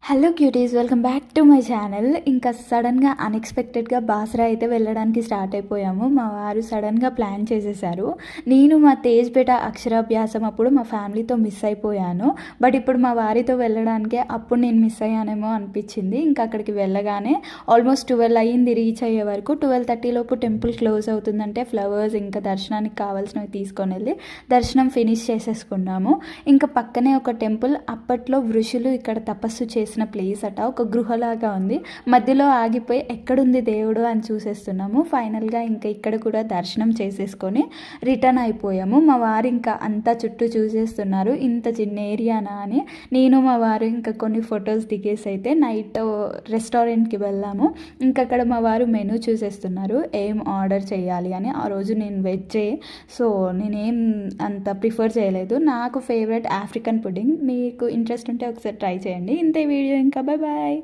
Hello cuties, welcome back to my channel. ఇంకా సడన్గా అన్ఎక్స్పెక్టెడ్గా బాసరా అయితే వెళ్ళడానికి స్టార్ట్ అయిపోయాము. మా వారు సడన్గా ప్లాన్ చేసేసారు. నేను మా తేజ్పేట అక్షరాభ్యాసం అప్పుడు మా ఫ్యామిలీతో మిస్ అయిపోయాను. బట్ ఇప్పుడు మా వారితో వెళ్ళడానికే అప్పుడు నేను మిస్ అయ్యానేమో అనిపించింది. ఇంకా అక్కడికి వెళ్ళగానే ఆల్మోస్ట్ 12 అయ్యింది. రీచ్ అయ్యే వరకు 12:30 లోపు టెంపుల్ క్లోజ్ అవుతుందంటే ఫ్లవర్స్ ఇంకా దర్శనానికి కావాల్సినవి తీసుకొని వెళ్ళి దర్శనం ఫినిష్ చేసేసుకున్నాము. ఇంకా పక్కనే ఒక టెంపుల్, అప్పట్లో ఋషులు ఇక్కడ తపస్సు చేసిన ప్లేస్ అట, ఒక గృహలాగా ఉంది. మధ్యలో ఆగిపోయి ఎక్కడుంది దేవుడు అని చూసేస్తున్నాము. ఫైనల్గా ఇంకా ఇక్కడ కూడా దర్శనం చేసేసుకొని రిటర్న్ అయిపోయాము. మా వారు ఇంకా అంతా చుట్టూ చూసేస్తున్నారు, ఇంత చిన్న ఏరియానా అని. నేను మా వారు ఇంకా కొన్ని ఫొటోస్ దిగేసి అయితే నైట్ రెస్టారెంట్కి వెళ్ళాము. ఇంకా అక్కడ మా వారు మెనూ చూసేస్తున్నారు, ఏం ఆర్డర్ చేయాలి అని. ఆ రోజు నేను వెజ్జే, సో నేనేం అంత ప్రిఫర్ చేయలేదు. నాకు ఫేవరెట్ ఆఫ్రికన్ పుడ్డింగ్. మీకు ఇంట్రెస్ట్ ఉంటే ఒకసారి ట్రై చేయండి. ఇంతే వీడియో, ఇంకా బాయ్ బాయ్.